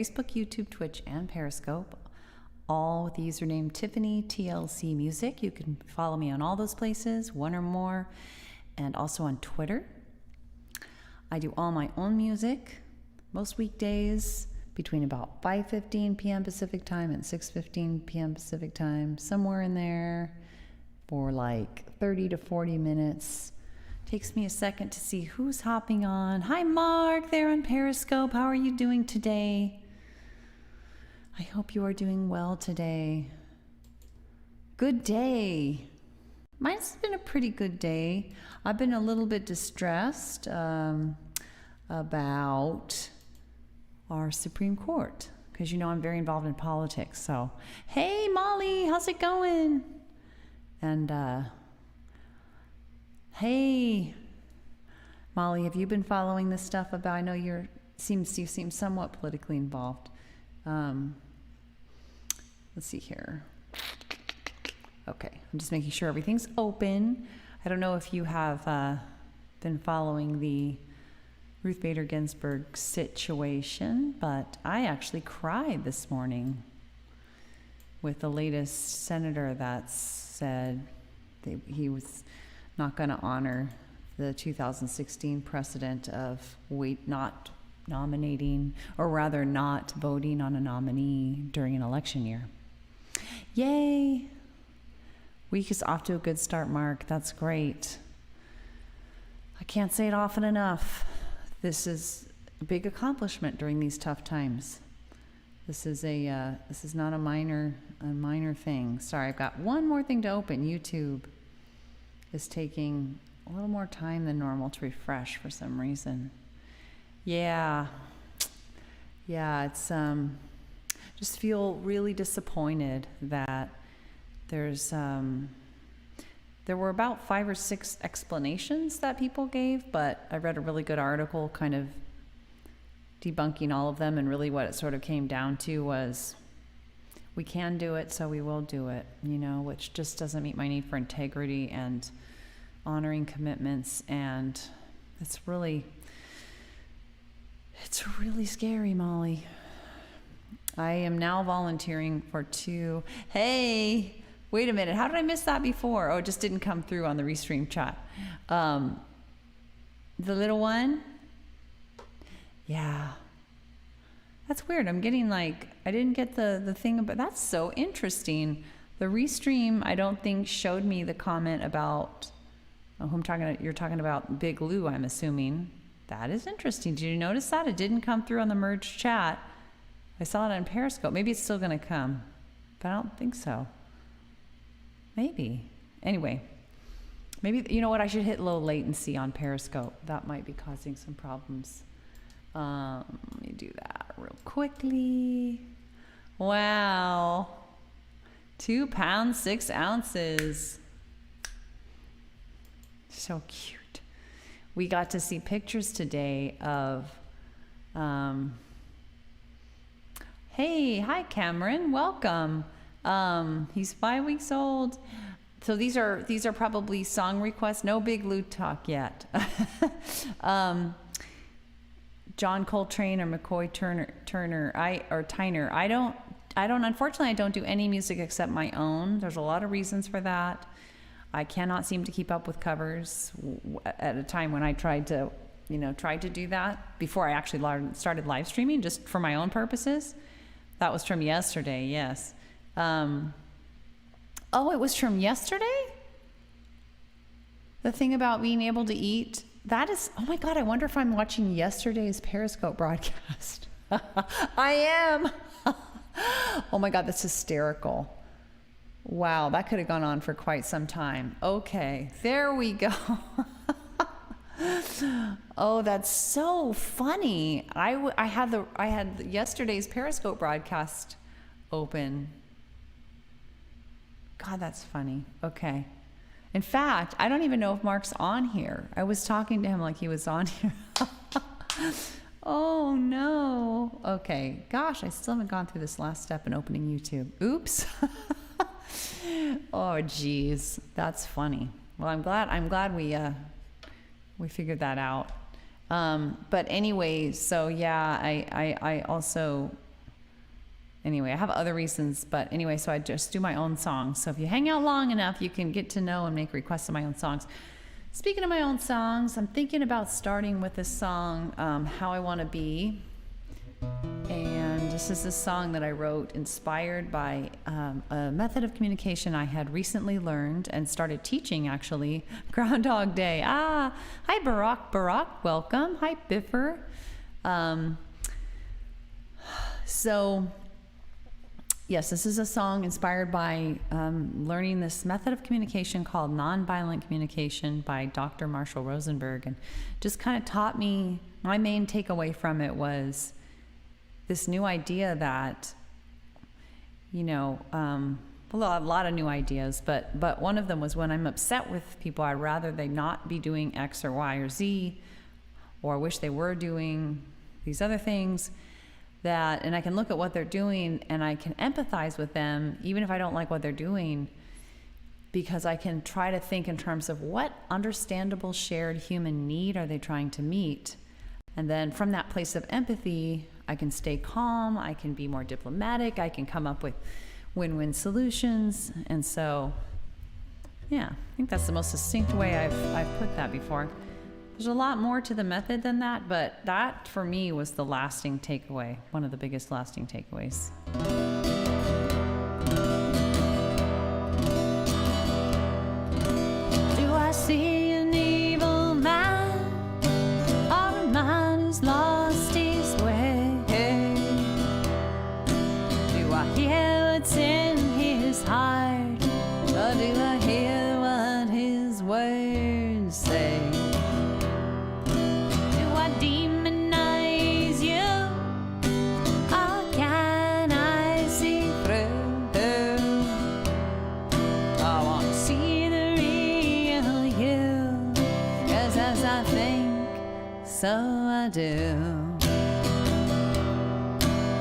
Facebook, YouTube, Twitch, and Periscope, all with the username Tiffany TLC Music. You can follow me on all those places, one or more, and also on Twitter. I do all my own music most weekdays between about 5:15 p.m. Pacific time and 6:15 p.m. Pacific time, somewhere in there, for like 30 to 40 minutes. Takes me a second to see who's hopping on. Hi, Mark, there on Periscope. How are you doing today? I hope you are doing well today. Good day. Mine's been a pretty good day. I've been a little bit distressed about our Supreme Court, because you know I'm very involved in politics. So, hey, Molly, how's it going? And hey, Molly, have you been following this stuff about? I know you seem somewhat politically involved. Let's see here. Okay, I'm just making sure everything's open. I don't know if you have been following the Ruth Bader Ginsburg situation, but I actually cried this morning with the latest senator that said he was not going to honor the 2016 precedent of not nominating, or rather not voting on a nominee during an election year. Yay! Week is off to a good start, Mark. That's great. I can't say it often enough. This is a big accomplishment during these tough times. This is not a minor thing. Sorry, I've got one more thing to open. YouTube is taking a little more time than normal to refresh for some reason. Yeah, it's just feel really disappointed that there were about 5 or 6 explanations that people gave, but I read a really good article kind of debunking all of them, and really what it sort of came down to was we can do it, so we will do it, which just doesn't meet my need for integrity and honoring commitments. And it's really scary, Molly. I am now volunteering for 2. Hey, wait a minute. How did I miss that before? Oh, it just didn't come through on the restream chat. The little one? Yeah. That's weird. I'm getting I didn't get the thing about, that's so interesting. The restream, I don't think, showed me the comment about, you're talking about Big Lou, I'm assuming. That is interesting. Did you notice that? It didn't come through on the merged chat. I saw it on Periscope. Maybe it's still going to come, but I don't think so. Maybe. Anyway, maybe, you know what? I should hit low latency on Periscope. That might be causing some problems. Let me do that real quickly. Wow. 2 pounds, 6 ounces. So cute. We got to see pictures today of, hey, hi Cameron, welcome. He's 5 weeks old. So these are probably song requests. No Big Lou talk yet. John Coltrane or McCoy Tyner. I don't, unfortunately, I don't do any music except my own. There's a lot of reasons for that. I cannot seem to keep up with covers at a time when I tried to do that before I actually started live streaming, just for my own purposes. That was from yesterday, yes. Oh, it was from yesterday? The thing about being able to eat, that is, oh my God, I wonder if I'm watching yesterday's Periscope broadcast. I am. Oh my God, that's hysterical. Wow, that could have gone on for quite some time. Okay, there we go. Oh, that's so funny. I had yesterday's Periscope broadcast open. God, that's funny. Okay. In fact, I don't even know if Mark's on here. I was talking to him like he was on here. Oh no. Okay. Gosh, I still haven't gone through this last step in opening YouTube. Oops. Oh geez, that's funny. Well, I'm glad we figured that out. But anyway, so yeah, I also anyway, I have other reasons, but anyway, so I just do my own songs. So if you hang out long enough, you can get to know and make requests of my own songs. Speaking of my own songs, I'm thinking about starting with this song, How I Want to Be. And this is a song that I wrote inspired by a method of communication I had recently learned and started teaching, actually. Groundhog Day. Hi, Barack, welcome. Hi, Biffer. So, yes, this is a song inspired by learning this method of communication called nonviolent communication by Dr. Marshall Rosenberg, and just kind of taught me, my main takeaway from it was this new idea that, you know, a lot of new ideas, but one of them was when I'm upset with people, I'd rather they not be doing X or Y or Z, or wish they were doing these other things. And I can look at what they're doing and I can empathize with them, even if I don't like what they're doing, because I can try to think in terms of what understandable shared human need are they trying to meet. And then from that place of empathy, I can stay calm, I can be more diplomatic, I can come up with win-win solutions. And so, yeah, I think that's the most succinct way I've put that before. There's a lot more to the method than that, but that for me was the lasting takeaway, one of the biggest lasting takeaways. Do I see an evil man, or a man who's lost his way? Do I hear what's in his heart, or do I hear what his words say? So I do.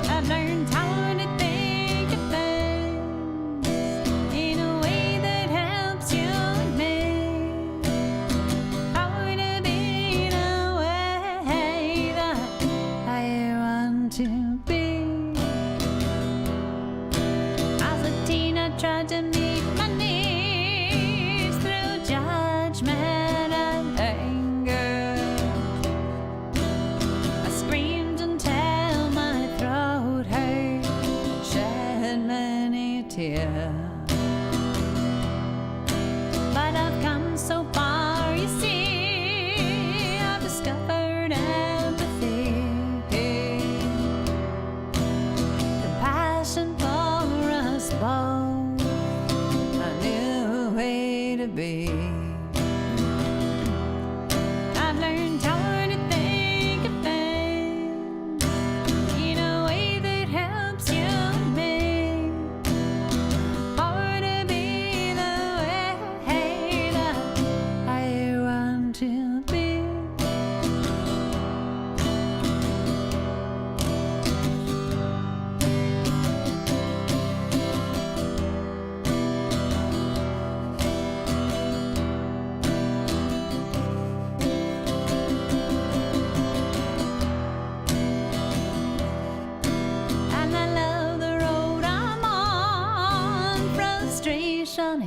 I've learned how to think of things in a way that helps you and me. How to be the way that I want to be. As a teen, I tried to meet my needs through judgment and anger. But I've come so far, you see, I've discovered empathy, compassion for us both, a new way to be. I've learned how to think of things in a way that helps you and me.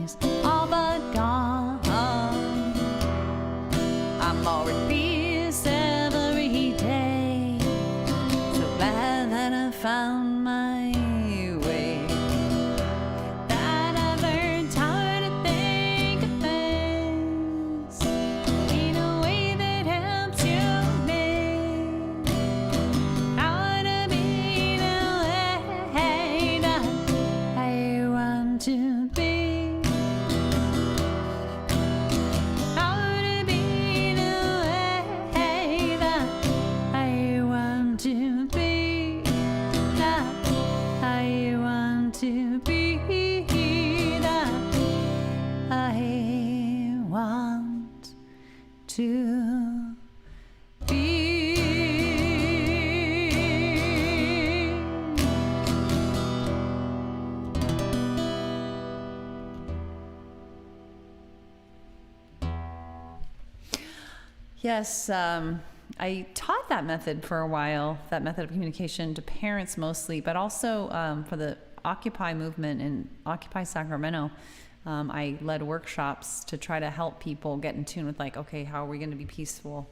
Is all but gone. I'm more at peace every day. So glad that I found my way. That I've learned how to think of things in a way that helps you and me. How to be the way that I want to be. To be. Yes, I taught that method for a while, that method of communication to parents mostly, but also for the Occupy movement in Occupy Sacramento. I led workshops to try to help people get in tune with like, okay, how are we going to be peaceful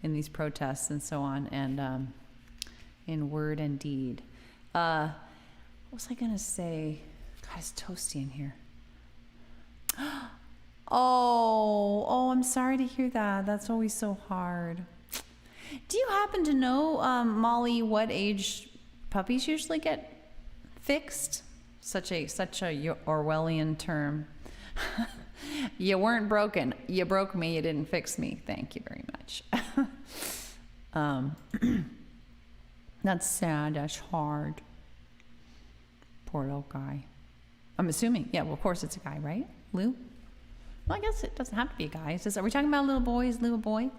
in these protests and so on, and in word and deed. What was I going to say? God, it's toasty in here. Oh, I'm sorry to hear that. That's always so hard. Do you happen to know, Molly, what age puppies usually get fixed? Such a Orwellian term. You weren't broken. You broke me. You didn't fix me. Thank you very much. That's sad. That's hard. Poor little guy. I'm assuming. Yeah, well, of course it's a guy, right? Lou? Well, I guess it doesn't have to be a guy. Are we talking about little boy? Is Lou a boy?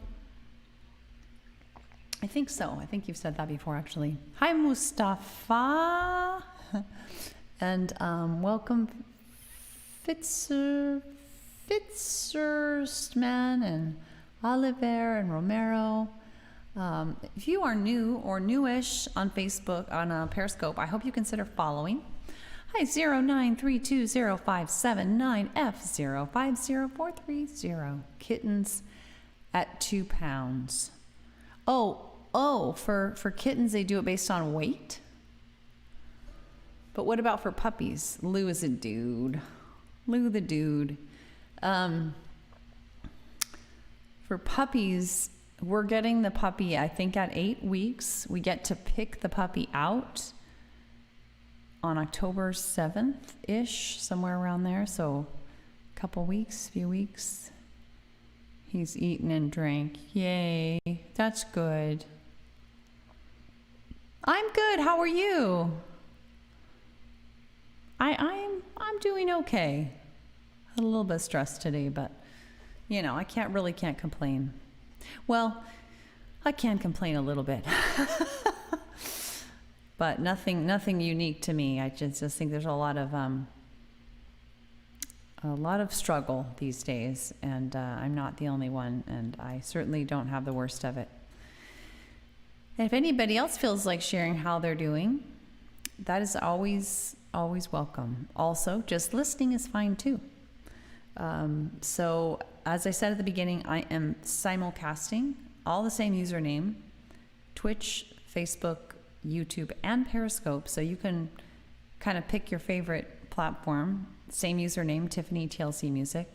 I think so. I think you've said that before, actually. Hi, Mustafa. And welcome, Fitzerstman and Oliver and Romero. If you are new or newish on Facebook, on Periscope, I hope you consider following. Hi, 09320579F050430. Kittens at 2 pounds. Oh, for kittens, they do it based on weight? But what about for puppies? Lou is a dude. Lou the dude. For puppies, we're getting the puppy, I think, at 8 weeks. We get to pick the puppy out on October 7th-ish, somewhere around there. So a few weeks. He's eaten and drank. Yay. That's good. I'm good. How are you? I'm doing okay. A little bit stressed today, but I can't complain. Well, I can complain a little bit. But nothing unique to me. I just think there's a lot of struggle these days, and I'm not the only one, and I certainly don't have the worst of it. And if anybody else feels like sharing how they're doing, that is always welcome. Also, just listening is fine too. So as I said at the beginning, I am simulcasting, all the same username, Twitch, Facebook, YouTube, and Periscope. So you can kind of pick your favorite platform. Same username, Tiffany TLC Music.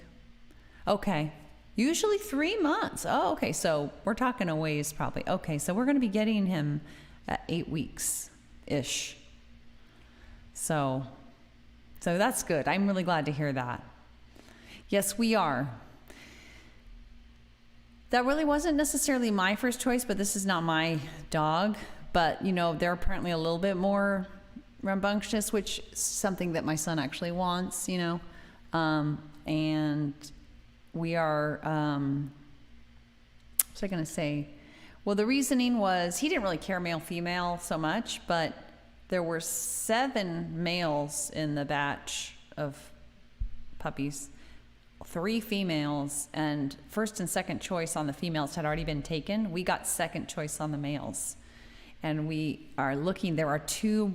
Okay. Usually 3 months. Oh, okay. So we're talking a ways probably. Okay. So we're going to be getting him at 8 weeks-ish. So that's good. I'm really glad to hear that. Yes, we are. That really wasn't necessarily my first choice, but this is not my dog. But, they're apparently a little bit more rambunctious, which is something that my son actually wants, and we are, what was I going to say? Well, the reasoning was he didn't really care male, female so much, but there were 7 males in the batch of puppies, 3 females, and first and second choice on the females had already been taken. We got second choice on the males. And we are looking, there are 2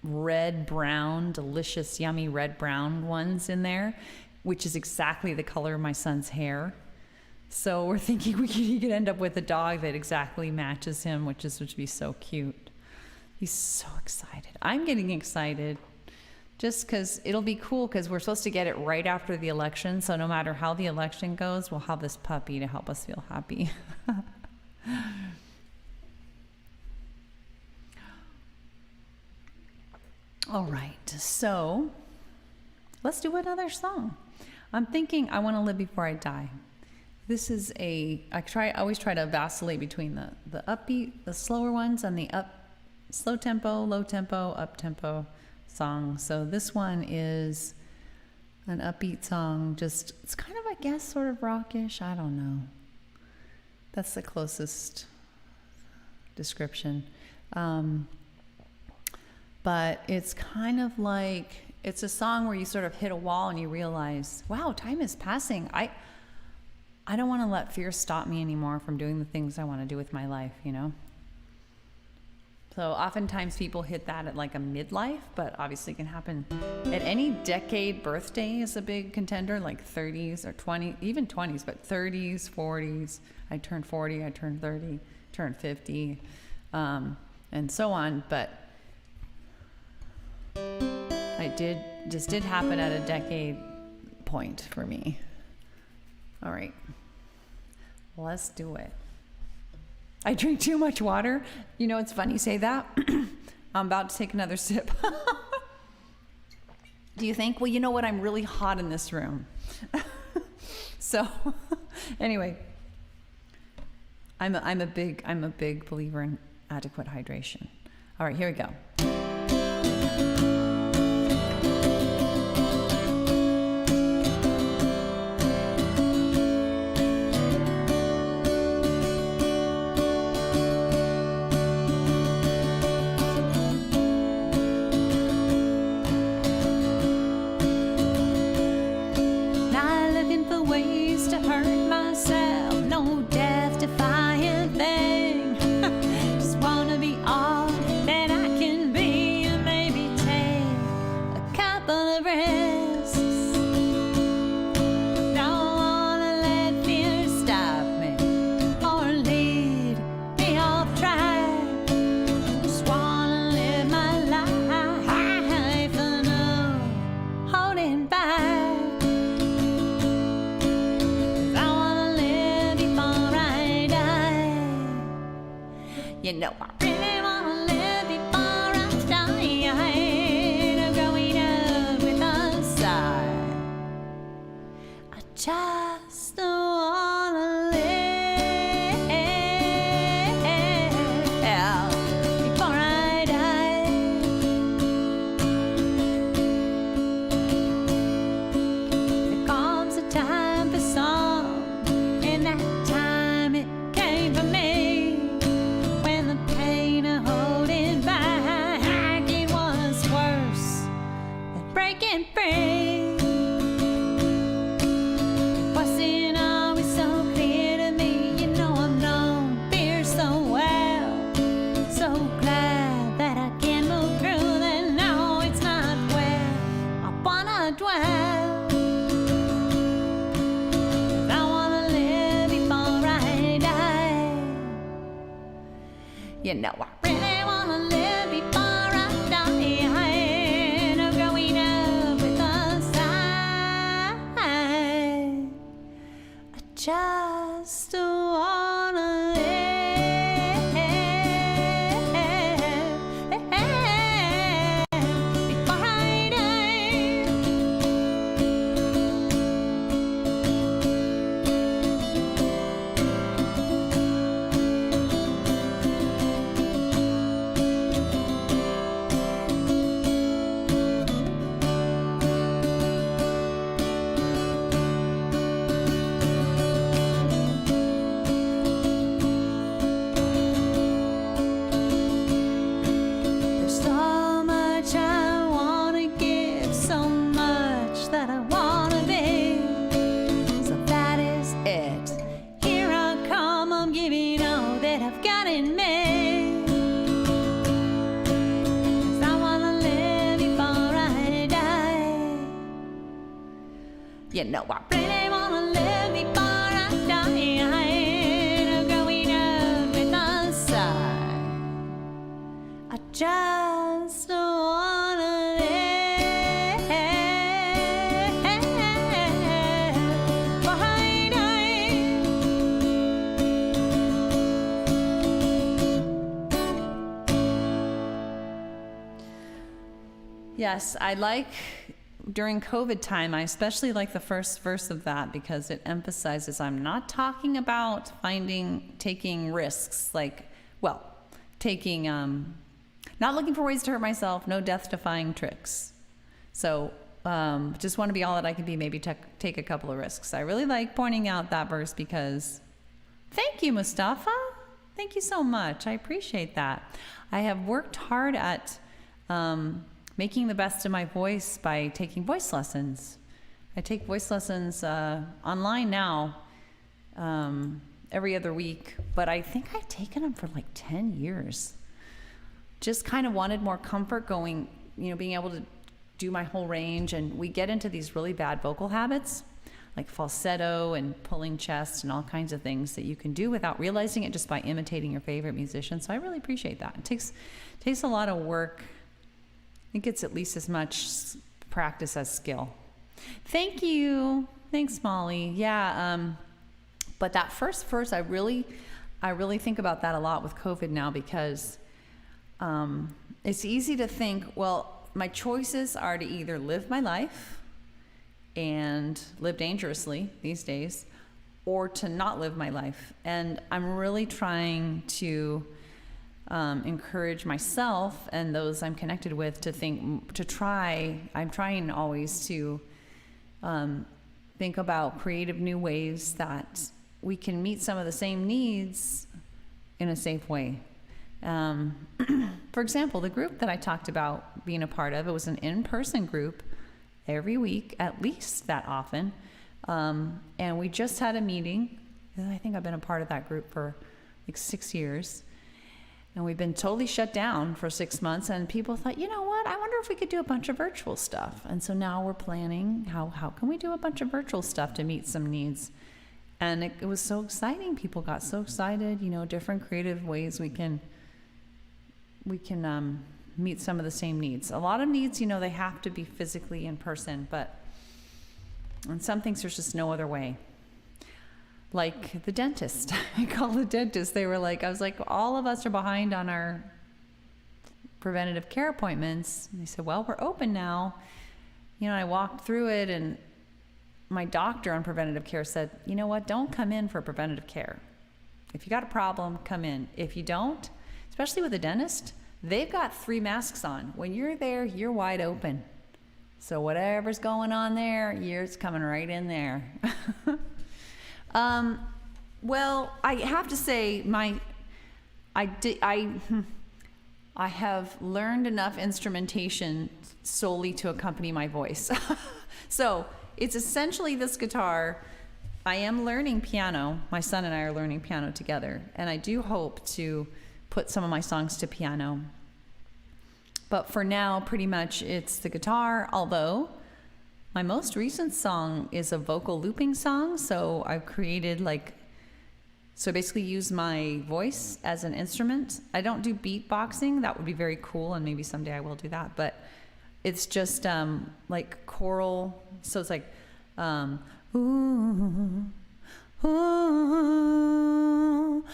red-brown, delicious, yummy red-brown ones in there, which is exactly the color of my son's hair. So we're thinking he could end up with a dog that exactly matches him, which would be so cute. He's so excited. I'm getting excited just because it'll be cool, because we're supposed to get it right after the election. So no matter how the election goes, we'll have this puppy to help us feel happy. All right, so let's do another song. I'm thinking I Want to Live Before I Die. This is I always try to vacillate between the upbeat, the slower ones, and the slow tempo, low tempo, up tempo song. So this one is an upbeat song. It's kind of, I guess, sort of rockish. I don't know. That's the closest description. But it's kind of like, it's a song where you sort of hit a wall and you realize, wow, time is passing. I don't want to let fear stop me anymore from doing the things I want to do with my life, So oftentimes people hit that at like a midlife, but obviously it can happen at any decade. Birthday is a big contender, like 30s or 20, even 20s, but 30s, 40s. I turned 40, I turned 30, turned 50, and so on. But this did happen at a decade point for me. All right, let's do it. I drink too much water. It's funny you say that. I'm about to take another sip. Do you think? Well, you know what? I'm really hot in this room. So, anyway, I'm a big believer in adequate hydration. All right, here we go. I really wanna live before I die. No growing up with a sigh. I just wanna live before I die. There comes a time for some, and that time it came for me. Breaking free. Wasn't always so clear to me. I've known fear so well. So glad that I can move through that. No, it's not where I wanna dwell. 'Cause I wanna live before I die. I really wanna live before I die. Just wanna live before I die. I really wanna live before I die. No growing up with a sigh. I just wanna live before I die. Yes, I like. During COVID time, I especially like the first verse of that because it emphasizes I'm not talking about taking risks, not looking for ways to hurt myself, no death-defying tricks. So just want to be all that I can be, maybe take a couple of risks. I really like pointing out that verse because, thank you, Mustafa. Thank you so much. I appreciate that. I have worked hard at making the best of my voice by taking voice lessons. I take voice lessons online now, every other week, but I think I've taken them for like 10 years. Just kind of wanted more comfort going, being able to do my whole range. And we get into these really bad vocal habits, like falsetto and pulling chest and all kinds of things that you can do without realizing it, just by imitating your favorite musician. So I really appreciate that. It takes a lot of work. I think it's at least as much practice as skill. Thank you. Thanks, Molly. Yeah. But that first verse, I really think about that a lot with COVID now, because it's easy to think, well, my choices are to either live my life and live dangerously these days, or to not live my life. And I'm really trying to encourage myself and those I'm connected with I'm trying always to think about creative new ways that we can meet some of the same needs in a safe way. For example, the group that I talked about being a part of, it was an in-person group every week, at least that often. And we just had a meeting. I think I've been a part of that group for like 6 years. And we've been totally shut down for 6 months. And people thought, you know what? I wonder if we could do a bunch of virtual stuff. And so now we're planning how can we do a bunch of virtual stuff to meet some needs. And it was so exciting. People got so excited, different creative ways we can meet some of the same needs. A lot of needs, they have to be physically in person, but on some things there's just no other way. Like the dentist. I call the dentist. I was like, all of us are behind on our preventative care appointments. And they said, well, we're open now. I walked through it, and my doctor on preventative care said, you know what, don't come in for preventative care. If you got a problem, come in. If you don't, especially with a dentist, they've got 3 masks on. When you're there, you're wide open. So whatever's going on there, it's coming right in there. Well, I have to say, I have learned enough instrumentation solely to accompany my voice. So it's essentially this guitar. I am learning piano. My son and I are learning piano together, and I do hope to put some of my songs to piano. But for now, pretty much it's the guitar, although my most recent song is a vocal looping song. So I've created so basically use my voice as an instrument. I don't do beatboxing. That would be very cool, and maybe someday I will do that. But it's just like choral. So it's like, ooh, ooh, ooh,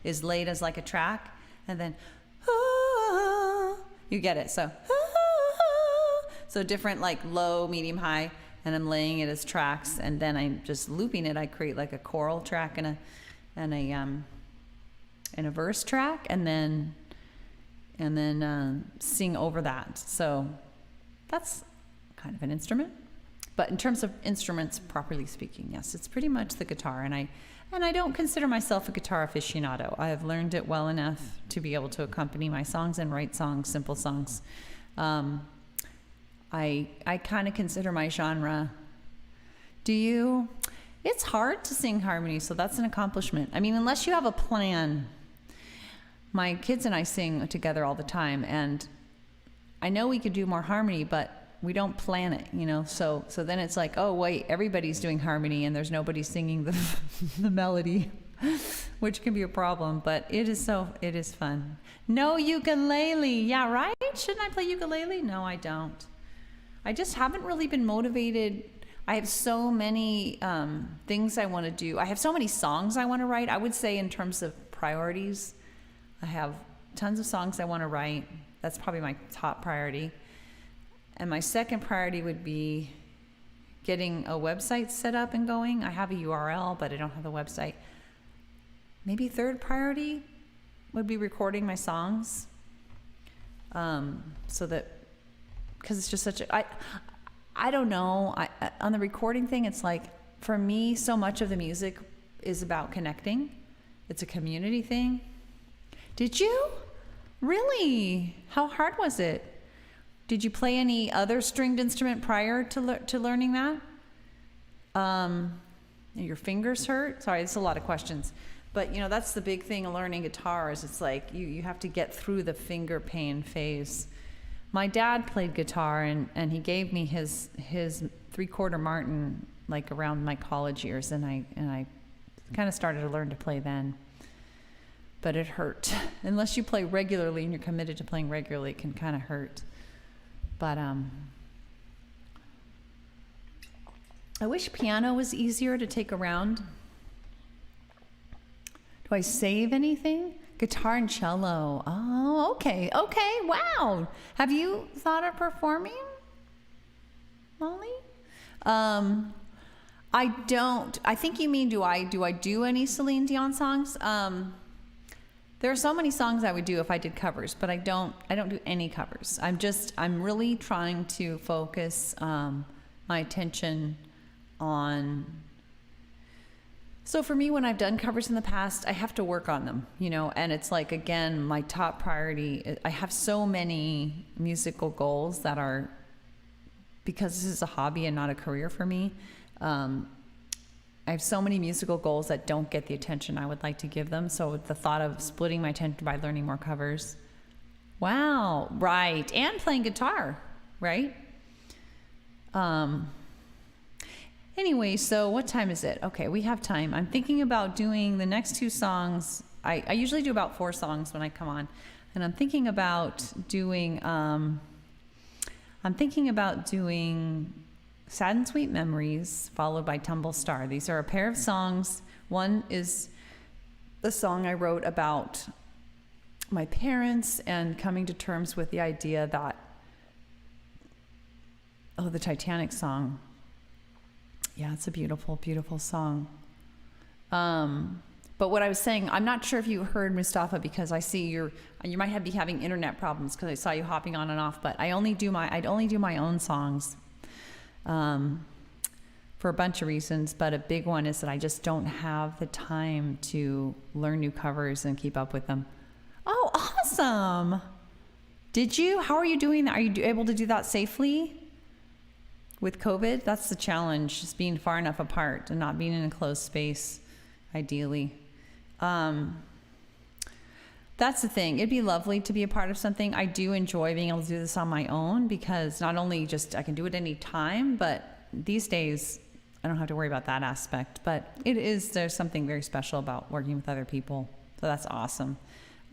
is laid as like a track, and then ooh, you get it. So different, like low, medium, high, and I'm laying it as tracks, and then I'm just looping it. I create like a choral track and a verse track, and then sing over that. So that's kind of an instrument. But in terms of instruments, properly speaking, yes, it's pretty much the guitar. And I don't consider myself a guitar aficionado. I have learned it well enough to be able to accompany my songs and write songs, simple songs. I kind of consider my genre. Do you? It's hard to sing harmony, so that's an accomplishment. I mean, unless you have a plan. My kids and I sing together all the time, and I know we could do more harmony, but we don't plan it, so then it's like, oh wait, everybody's doing harmony and there's nobody singing the melody, which can be a problem. But it is fun. No ukulele. Yeah, right? Shouldn't I play ukulele? No, I don't. I just haven't really been motivated. I have so many things I want to do. I have so many songs I want to write. I would say in terms of priorities, I have tons of songs I want to write. That's probably my top priority. And my second priority would be getting a website set up and going. I have a URL, but I don't have a website. Maybe third priority would be recording my songs. So that, because it's just such a, I don't know. On the recording thing, it's like, for me, so much of the music is about connecting. It's a community thing. Did you? Really? How hard was it? Did you play any other stringed instrument prior to learning that? Your fingers hurt? Sorry, it's a lot of questions. But, you know, that's the big thing of learning guitar is it's like you have to get through the finger pain phase. My dad played guitar, and he gave me his 3/4 Martin like around my college years, and I kind of started to learn to play then. But it hurt. Unless you play regularly and you're committed to playing regularly, it can kind of hurt. But I wish piano was easier to take around. Do I save anything? Guitar and cello. Oh, okay. Wow. Have you thought of performing, Molly? I don't. I think you mean do I do any Celine Dion songs? There are so many songs I would do if I did covers, but I don't do any covers. I'm really trying to focus my attention on. So for me, when I've done covers in the past, I have to work on them, you know, and it's like, again, my top priority. I have so many musical goals that are, because this is a hobby and not a career for me, I have so many musical goals that don't get the attention I would like to give them. So the thought of splitting my attention by learning more covers. Wow, right. And playing guitar, right? Anyway, so what time is it? Okay, we have time. I'm thinking about doing the next 2 songs. I usually do about 4 songs when I come on. And I'm thinking about doing Sad and Sweet Memories, followed by Tumble Star. These are a pair of songs. One is the song I wrote about my parents and coming to terms with the idea that, the Titanic song. Yeah, it's a beautiful, beautiful song. But what I was saying, I'm not sure if you heard Mustafa, because I see you might be having internet problems because I saw you hopping on and off, but I'd only do my own songs. For a bunch of reasons, but a big one is that I just don't have the time to learn new covers and keep up with them. Oh, awesome. How are you doing that? Are you able to do that safely with COVID? That's the challenge, just being far enough apart and not being in a closed space, ideally. That's the thing. It'd be lovely to be a part of something. I do enjoy being able to do this on my own, because not only just I can do it any time, but these days I don't have to worry about that aspect. But there's something very special about working with other people. So that's awesome.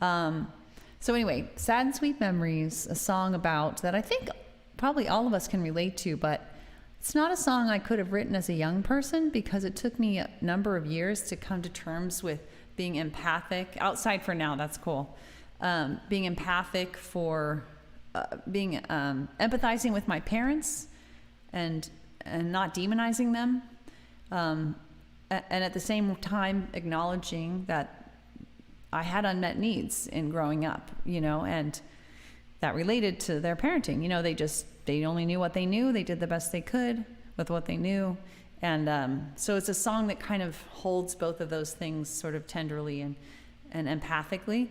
So anyway, Sad and Sweet Memories, a song about that I think probably all of us can relate to, but it's not a song I could have written as a young person, because it took me a number of years to come to terms with being empathic. Outside for now, that's cool. Being empathic being empathizing with my parents and not demonizing them. And at the same time acknowledging that I had unmet needs in growing up, you know, and that related to their parenting. You know, they only knew what they knew. They did the best they could with what they knew. And so it's a song that kind of holds both of those things sort of tenderly and empathically,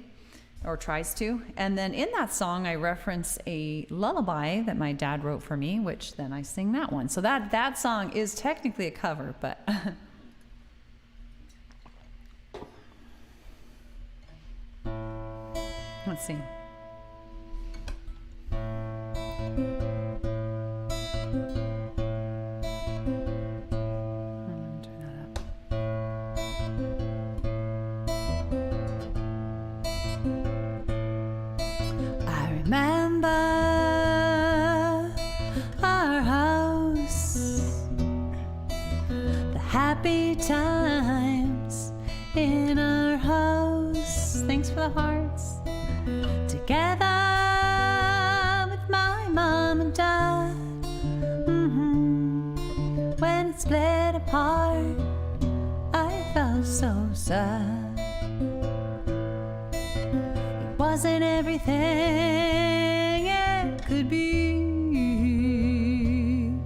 or tries to. And then in that song, I reference a lullaby that my dad wrote for me, which then I sing that one. So that song is technically a cover, but let's see. Remember our house, the happy times in our house. Thanks for the hearts. Together with my mom and dad. When it split apart, I felt so sad. It wasn't everything it could be. You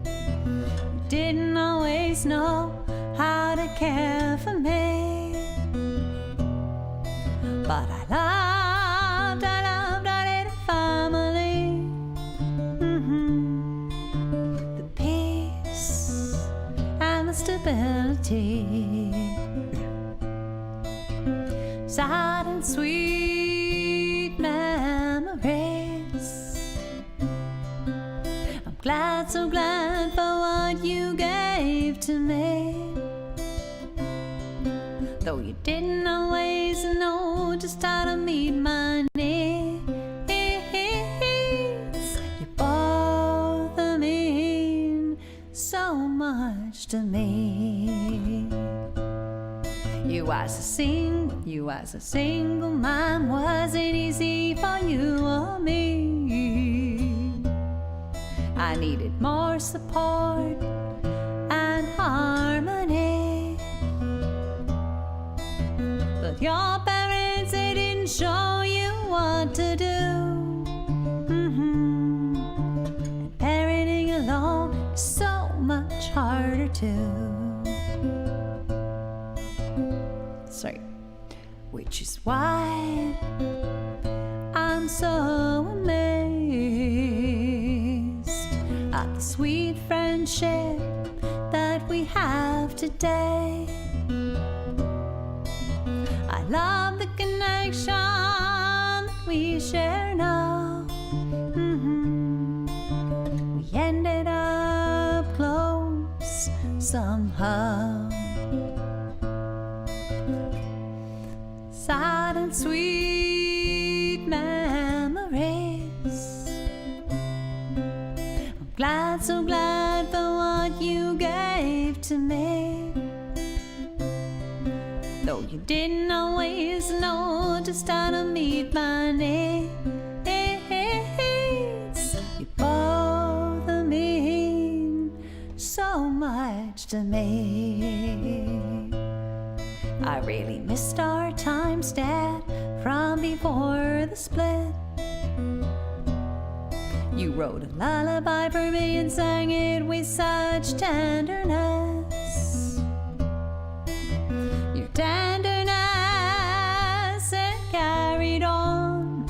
didn't always know how to care for me, but I loved our little family. reality. Sad and sweet memories. I'm glad, so glad for what you gave to me. Though you didn't always know just how to meet my needs. You both mean so much to me. You as a single man, wasn't easy for you or me. I needed more support and harmony. But your parents, they didn't show you what to do. And parenting alone is so much harder too. Sorry. Which is why I'm so amazed at the sweet friendship that we have today. I love the connection that we share now. We ended up close somehow. Sad and sweet memories. I'm glad, so glad for what you gave to me. Though you didn't always know just how to meet my needs. You both mean so much to me. I really missed our times, Dad, from before the split. You wrote a lullaby for me and sang it with such tenderness. Your tenderness, it carried on.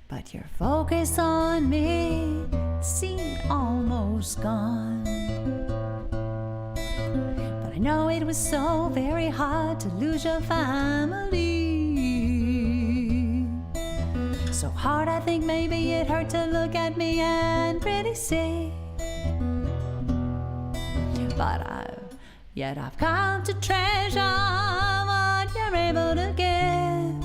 But your focus on me seemed almost gone. But I know it was so very hard to lose your family. So hard, I think maybe it hurt to look at me and really see. But I've come to treasure what you're able to give.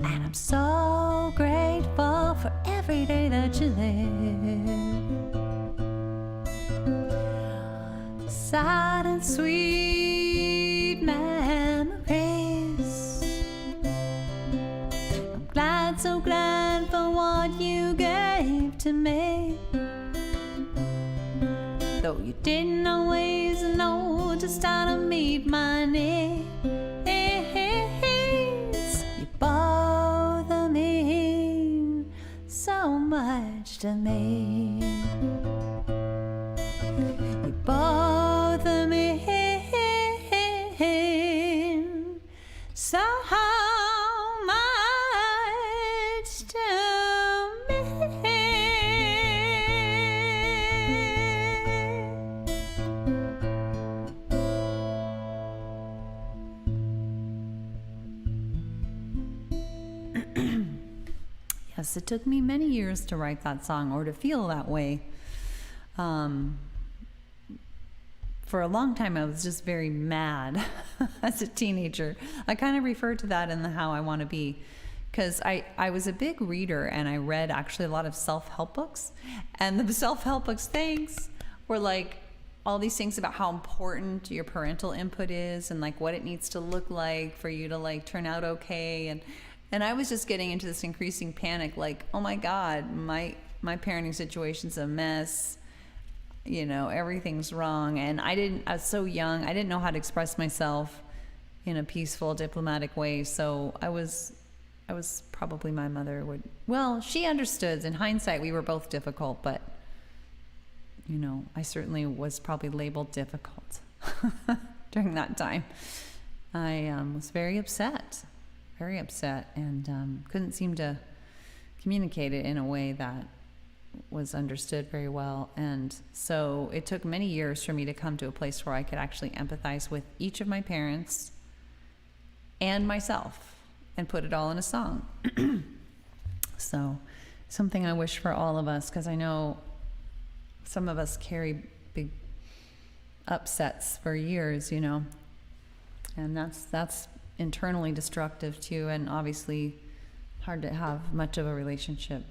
And I'm so grateful for every day that you live. Sad and sweet memories. I'm glad, so glad for what you gave to me. Though you didn't always know just how to meet my needs. You both mean so much to me. You both mean so much to me. Yes, it took me many years to write that song or to feel that way. For a long time, I was just very mad as a teenager. I kind of refer to that in the How I Want to Be, because I was a big reader and I read actually a lot of self-help books. And the self-help books, thanks, were like all these things about how important your parental input is and like what it needs to look like for you to like turn out okay. And I was just getting into this increasing panic, like, oh my God, my parenting situation's a mess. You know, everything's wrong. And I was so young, I didn't know how to express myself in a peaceful, diplomatic way. So I was probably my mother would, well, she understood. In hindsight, we were both difficult, but, you know, I certainly was probably labeled difficult during that time. I was very upset, and couldn't seem to communicate it in a way that was understood very well. And so it took many years for me to come to a place where I could actually empathize with each of my parents and myself and put it all in a song. So something I wish for all of us, because I know some of us carry big upsets for years, you know, and that's internally destructive too, and obviously hard to have much of a relationship.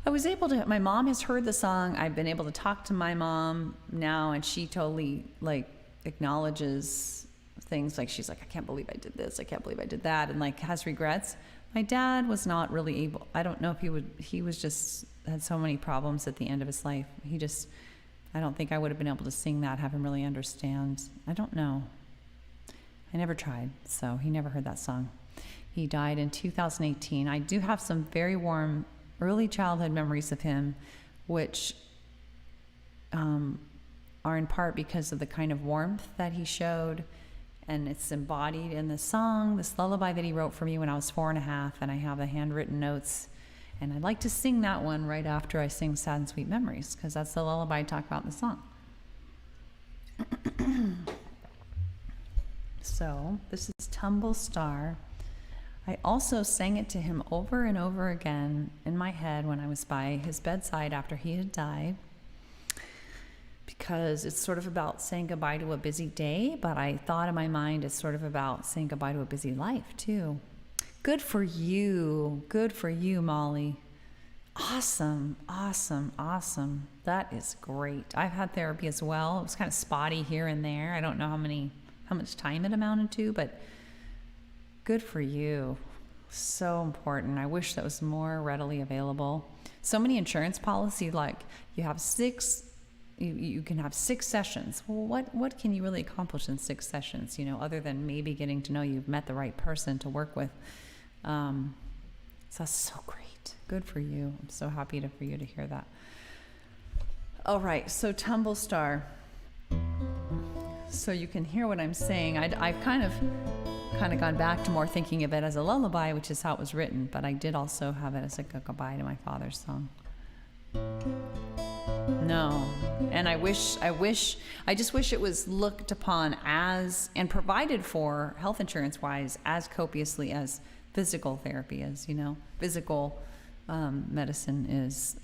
I was able to, my mom has heard the song. I've been able to talk to my mom now, and she totally like acknowledges things. Like she's like, I can't believe I did this, I can't believe I did that, and like has regrets. My dad was not really able, I don't know if he was just had so many problems at the end of his life. I don't think I would have been able to sing that, have him really understand. I don't know. I never tried, so he never heard that song. He died in 2018. I do have some very warm early childhood memories of him, which are in part because of the kind of warmth that he showed, and it's embodied in the song, this lullaby that he wrote for me when I was 4.5, and I have the handwritten notes, and I'd like to sing that one right after I sing Sad and Sweet Memories, because that's the lullaby I talk about in the song. So this is Tumble Star. I also sang it to him over and over again in my head when I was by his bedside after he had died, because it's sort of about saying goodbye to a busy day, but I thought in my mind it's sort of about saying goodbye to a busy life too. Good for you, Molly. Awesome, awesome, awesome. That is great. I've had therapy as well. It was kind of spotty here and there. I don't know how much time it amounted to, but good for you. So important. I wish that was more readily available. So many insurance policies, like you have you can have 6 sessions. Well, what can you really accomplish in 6 sessions, you know, other than maybe getting to know you've met the right person to work with. So that's so great. Good for you. I'm so happy for you to hear that. All right, so Tumble Star. So you can hear what I'm saying. I've kind of gone back to more thinking of it as a lullaby, which is how it was written, but I did also have it as a goodbye to my father's song. No, and I just wish it was looked upon as, and provided for health insurance wise, as copiously as physical therapy is, you know. Physical medicine is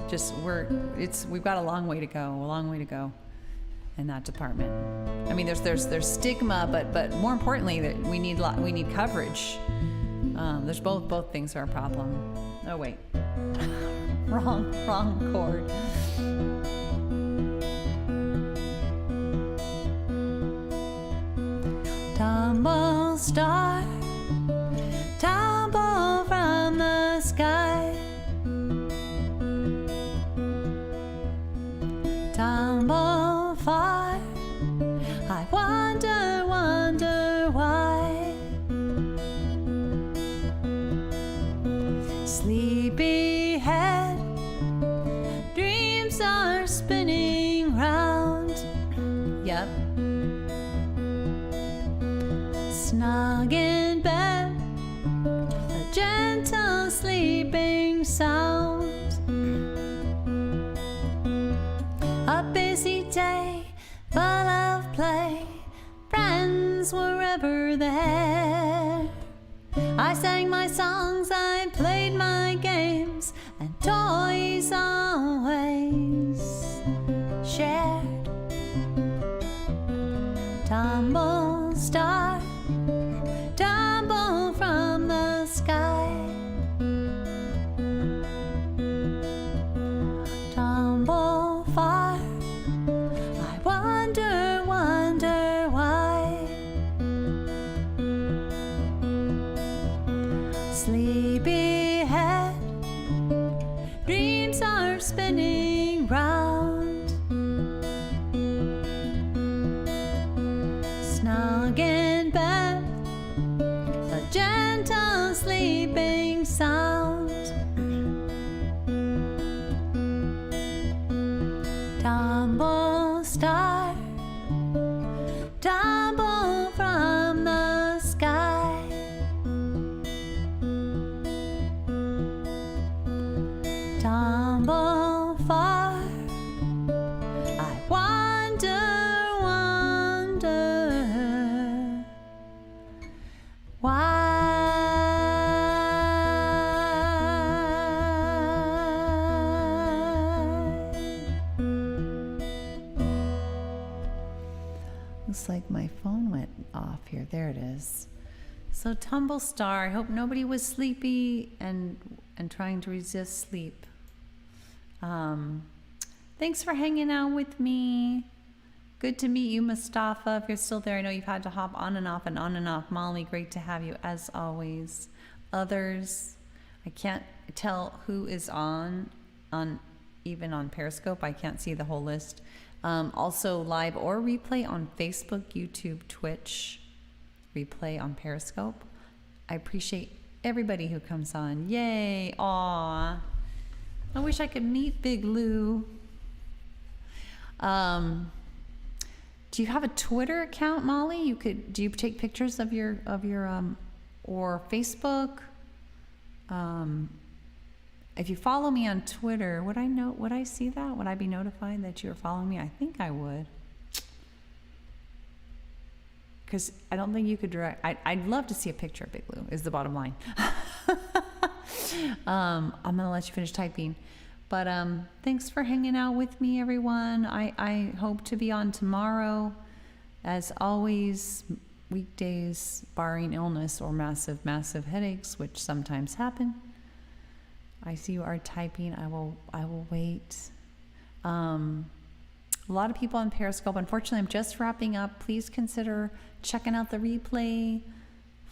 just, we've got a long way to go in that department. I mean, there's stigma, but more importantly, that we need coverage. There's both things are a problem. Oh wait, wrong chord. Tumble star, tumble from the sky, tumble far, I wonder why. Sleepy head, dreams are spinning round. Yep. Snug in bed, a gentle sleeping sound. A busy day full of play, friends were ever there. I sang my songs, I played my games, and toys always shared. Tumble star, tumble from the sky, tumble far, I wonder why. Sleepy head, dreams are spinning round. Snug in bed, a gentle sleeping sound. Tumble star, tumble from the sky. Looks like my phone went off here. There it is. So Tumble Star, I hope nobody was sleepy and trying to resist sleep. Thanks for hanging out with me. Good to meet you, Mustafa. If you're still there, I know you've had to hop on and off and on and off. Molly, great to have you as always. Others, I can't tell who is on even on Periscope. I can't see the whole list. Also live or replay on Facebook, YouTube, Twitch, replay on Periscope. I appreciate everybody who comes on. Yay. Aw. I wish I could meet Big Lou. Do you have a Twitter account, Molly? Do you take pictures of your or Facebook? If you follow me on Twitter, would I see that? Would I be notified that you were following me? I think I would. Because I don't think you could direct. I'd love to see a picture of Big Lou, is the bottom line. I'm going to let you finish typing. But thanks for hanging out with me, everyone. I hope to be on tomorrow. As always, weekdays, barring illness or massive, massive headaches, which sometimes happen. I see you are typing. I will wait. A lot of people on Periscope. Unfortunately, I'm just wrapping up. Please consider checking out the replay,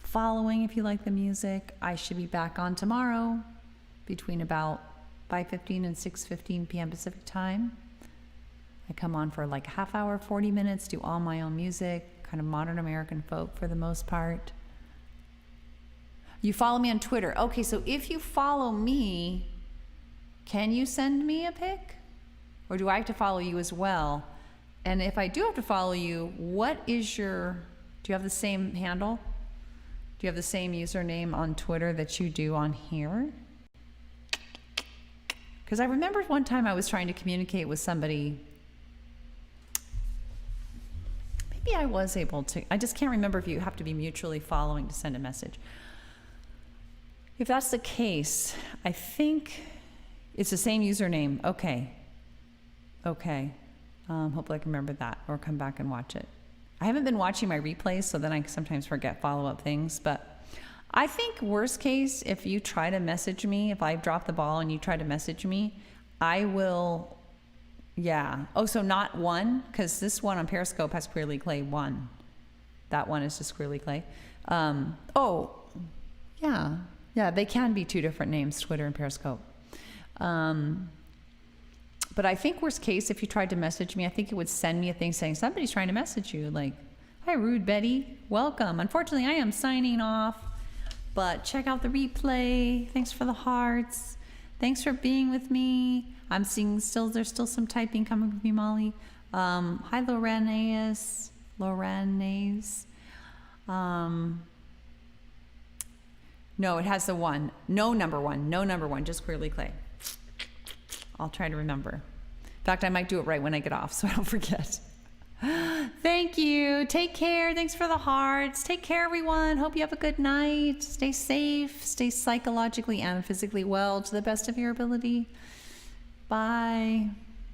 following if you like the music. I should be back on tomorrow between about 5:15 and 6:15 p.m. Pacific time. I come on for like a half hour, 40 minutes, do all my own music, kind of modern American folk for the most part. You follow me on Twitter. Okay, so if you follow me, can you send me a pic? Or do I have to follow you as well? And if I do have to follow you, do you have the same handle? Do you have the same username on Twitter that you do on here? Because I remember one time I was trying to communicate with somebody. Maybe I was able to. I just can't remember if you have to be mutually following to send a message. If that's the case, I think it's the same username. Okay. Hopefully I can remember that or come back and watch it. I haven't been watching my replays, so then I sometimes forget follow-up things. But I think worst case, if you try to message me, if I drop the ball and you try to message me, I will, yeah. Oh, so not one, because this one on Periscope has Queerly Clay 1. That one is just Queerly Clay. Yeah, they can be two different names, Twitter and Periscope. But I think worst case, if you tried to message me, I think it would send me a thing saying, somebody's trying to message you. Like, hi, Rude Betty. Welcome. Unfortunately, I am signing off. But check out the replay. Thanks for the hearts. Thanks for being with me. I'm seeing there's still some typing coming from you, Molly. Hi, Lorenaise. No, it has the one. No number one, just Queerly Clay. I'll try to remember. In fact, I might do it right when I get off so I don't forget. Thank you. Take care. Thanks for the hearts. Take care, everyone. Hope you have a good night. Stay safe. Stay psychologically and physically well to the best of your ability. Bye.